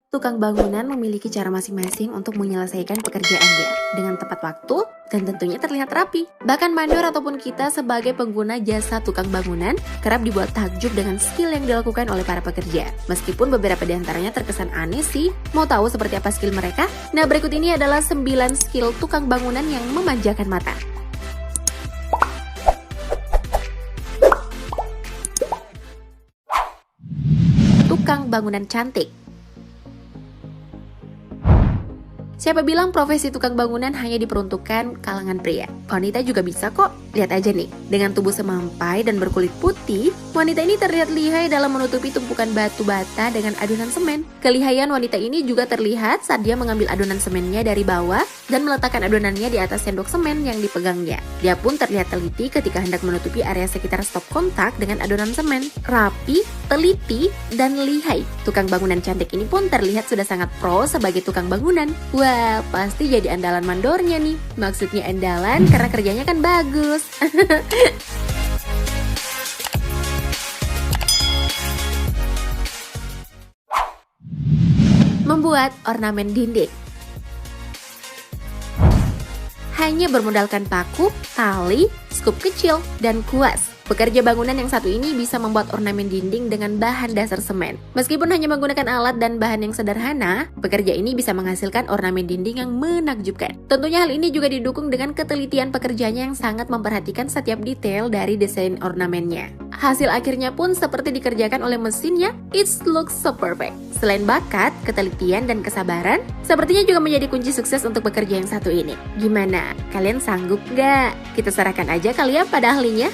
Tukang bangunan memiliki cara masing-masing untuk menyelesaikan pekerjaannya dengan tepat waktu dan tentunya terlihat rapi. Bahkan mandor ataupun kita sebagai pengguna jasa tukang bangunan kerap dibuat takjub dengan skill yang dilakukan oleh para pekerja. Meskipun beberapa di antaranya terkesan aneh sih. Mau tahu seperti apa skill mereka? Nah, berikut ini adalah 9 skill tukang bangunan yang memanjakan mata. Tukang bangunan cantik. Siapa bilang profesi tukang bangunan hanya diperuntukkan kalangan pria? Wanita juga bisa kok. Lihat aja nih, dengan tubuh semampai dan berkulit putih, wanita ini terlihat lihai dalam menutupi tumpukan batu bata dengan adonan semen. Kelihayan wanita ini juga terlihat saat dia mengambil adonan semennya dari bawah dan meletakkan adonannya di atas sendok semen yang dipegangnya. Dia pun terlihat teliti ketika hendak menutupi area sekitar stop kontak dengan adonan semen. Rapi, teliti, dan lihai. Tukang bangunan cantik ini pun terlihat sudah sangat pro sebagai tukang bangunan. Wah, pasti jadi andalan mandornya nih. Maksudnya andalan karena kerjanya kan bagus. Membuat ornamen dinding. Hanya bermodalkan paku, tali, skup kecil, dan kuas. Pekerja bangunan yang satu ini bisa membuat ornamen dinding dengan bahan dasar semen. Meskipun hanya menggunakan alat dan bahan yang sederhana, pekerja ini bisa menghasilkan ornamen dinding yang menakjubkan. Tentunya hal ini juga didukung dengan ketelitian pekerjanya yang sangat memperhatikan setiap detail dari desain ornamennya. Hasil akhirnya pun seperti dikerjakan oleh mesin ya, it looks so perfect. Selain bakat, ketelitian, dan kesabaran, sepertinya juga menjadi kunci sukses untuk pekerja yang satu ini. Gimana? Kalian sanggup nggak? Kita serahkan aja kali ya pada ahlinya.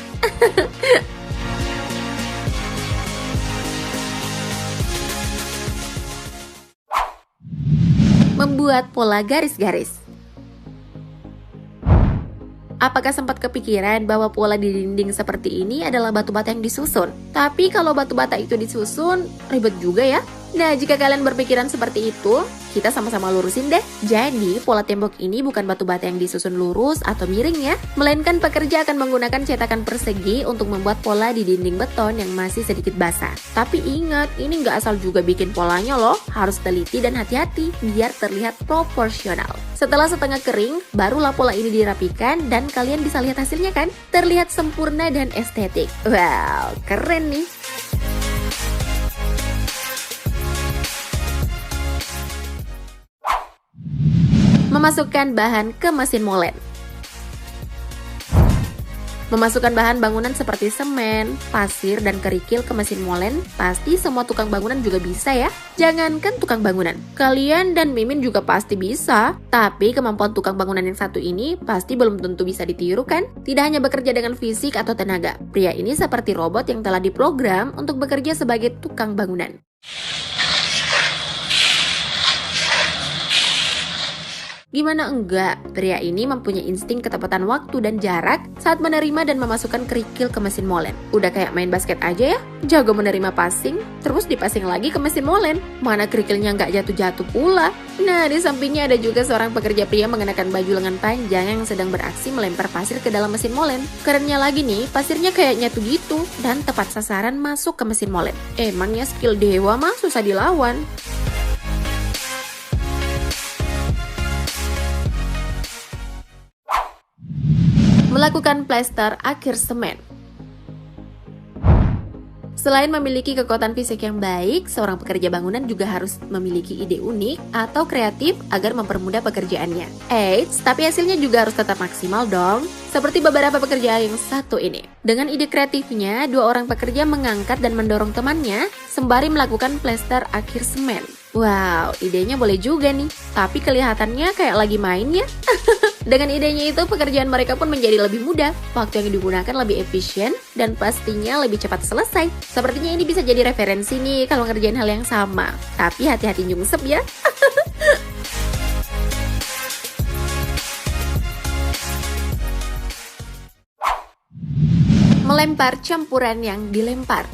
Membuat pola garis-garis. Apakah sempat kepikiran bahwa pola di dinding seperti ini adalah batu bata yang disusun? Tapi kalau batu bata itu disusun, ribet juga ya. Nah, jika kalian berpikiran seperti itu, kita sama-sama lurusin deh. Jadi, pola tembok ini bukan batu bata yang disusun lurus atau miring ya, melainkan pekerja akan menggunakan cetakan persegi untuk membuat pola di dinding beton yang masih sedikit basah. Tapi ingat, ini nggak asal juga bikin polanya loh, harus teliti dan hati-hati biar terlihat proporsional. Setelah setengah kering, barulah pola ini dirapikan dan kalian bisa lihat hasilnya kan? Terlihat sempurna dan estetik. Wow, keren nih. Memasukkan bahan ke mesin molen. Memasukkan bahan bangunan seperti semen, pasir, dan kerikil ke mesin molen, pasti semua tukang bangunan juga bisa ya. Jangankan tukang bangunan, kalian dan Mimin juga pasti bisa. Tapi kemampuan tukang bangunan yang satu ini pasti belum tentu bisa ditiru kan? Tidak hanya bekerja dengan fisik atau tenaga, pria ini seperti robot yang telah diprogram untuk bekerja sebagai tukang bangunan. Gimana enggak, pria ini mempunyai insting ketepatan waktu dan jarak saat menerima dan memasukkan kerikil ke mesin molen. Udah kayak main basket aja ya, jago menerima passing, terus dipasing lagi ke mesin molen. Mana kerikilnya nggak jatuh-jatuh pula. Nah, di sampingnya ada juga seorang pekerja pria mengenakan baju lengan panjang yang sedang beraksi melempar pasir ke dalam mesin molen. Kerennya lagi nih, pasirnya kayak nyatu gitu, dan tepat sasaran masuk ke mesin molen. Emangnya skill dewa mah susah dilawan. Melakukan plester akhir semen. Selain memiliki kekuatan fisik yang baik, seorang pekerja bangunan juga harus memiliki ide unik atau kreatif agar mempermudah pekerjaannya. Eits, tapi hasilnya juga harus tetap maksimal dong. Seperti beberapa pekerja yang satu ini. Dengan ide kreatifnya, dua orang pekerja mengangkat dan mendorong temannya sembari melakukan plester akhir semen. Wow, idenya boleh juga nih. Tapi kelihatannya kayak lagi main ya. Dengan idenya itu, pekerjaan mereka pun menjadi lebih mudah, waktu yang digunakan lebih efisien, dan pastinya lebih cepat selesai. Sepertinya ini bisa jadi referensi nih kalau ngerjain hal yang sama. Tapi hati-hati nyungsep ya. Melempar campuran yang dilempar.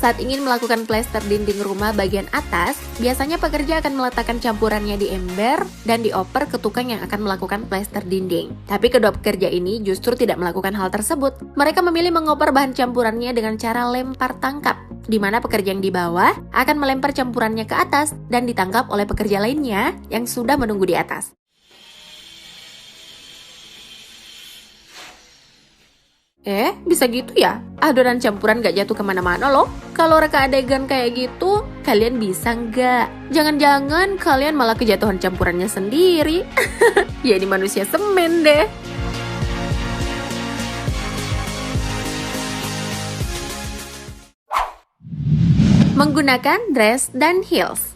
Saat ingin melakukan plester dinding rumah bagian atas, biasanya pekerja akan meletakkan campurannya di ember dan dioper ke tukang yang akan melakukan plester dinding. Tapi kedua pekerja ini justru tidak melakukan hal tersebut. Mereka memilih mengoper bahan campurannya dengan cara lempar tangkap, di mana pekerja yang di bawah akan melempar campurannya ke atas dan ditangkap oleh pekerja lainnya yang sudah menunggu di atas. Bisa gitu ya? Adonan campuran gak jatuh kemana-mana loh. Kalau reka adegan kayak gitu, kalian bisa nggak? Jangan-jangan kalian malah kejatuhan campurannya sendiri. Jadi manusia semen deh. Menggunakan dress dan heels.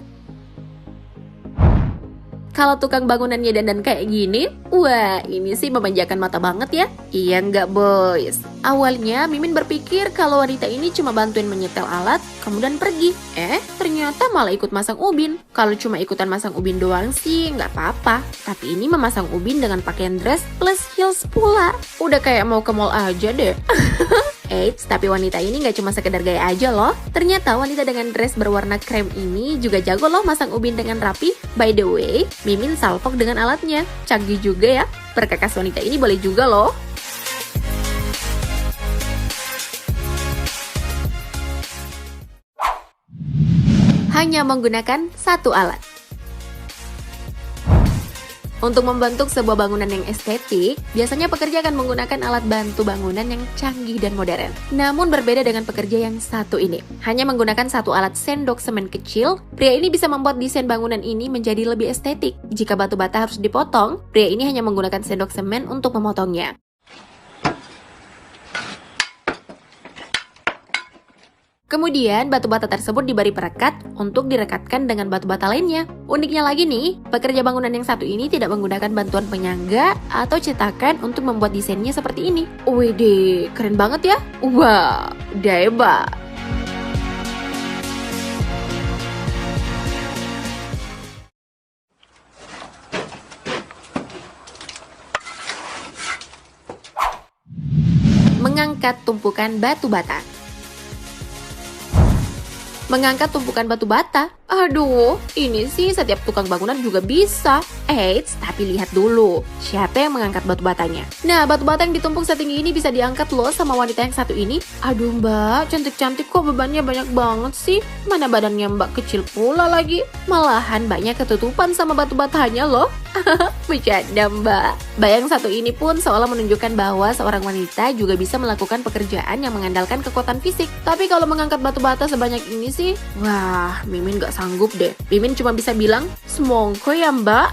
Kalau tukang bangunannya dandan kayak gini, wah ini sih memanjakan mata banget ya. Iya nggak boys? Awalnya Mimin berpikir kalau wanita ini cuma bantuin menyetel alat, kemudian pergi. Ternyata malah ikut masang ubin. Kalau cuma ikutan masang ubin doang sih nggak apa-apa. Tapi ini memasang ubin dengan pakaian dress plus heels pula. Udah kayak mau ke mall aja deh. Eits, tapi wanita ini nggak cuma sekedar gaya aja loh. Ternyata wanita dengan dress berwarna krem ini juga jago loh masang ubin dengan rapi. By the way, Mimin salvok dengan alatnya. Canggih juga ya. Perkakas wanita ini boleh juga loh. Hanya menggunakan satu alat. Untuk membentuk sebuah bangunan yang estetik, biasanya pekerja akan menggunakan alat bantu bangunan yang canggih dan modern. Namun berbeda dengan pekerja yang satu ini. Hanya menggunakan satu alat sendok semen kecil, pria ini bisa membuat desain bangunan ini menjadi lebih estetik. Jika batu bata harus dipotong, pria ini hanya menggunakan sendok semen untuk memotongnya. Kemudian batu bata tersebut diberi perekat untuk direkatkan dengan batu bata lainnya. Uniknya lagi nih, pekerja bangunan yang satu ini tidak menggunakan bantuan penyangga atau cetakan untuk membuat desainnya seperti ini. Widih, keren banget ya? Wah, hebat. Mengangkat tumpukan batu bata. Mengangkat tumpukan batu bata? Aduh, ini sih setiap tukang bangunan juga bisa. Eits, tapi lihat dulu, siapa yang mengangkat batu batanya? Nah, batu bata yang ditumpuk setinggi ini bisa diangkat loh sama wanita yang satu ini. Aduh mbak, cantik-cantik kok bebannya banyak banget sih. Mana badannya mbak kecil pula lagi. Malahan banyak ketutupan sama batu batanya loh. Bercanda mbak. Bayang satu ini pun seolah menunjukkan bahwa seorang wanita juga bisa melakukan pekerjaan yang mengandalkan kekuatan fisik. Tapi kalau mengangkat batu bata sebanyak ini sih, wah, Mimin gak sanggup deh. Mimin cuma bisa bilang, semongko ya mbak.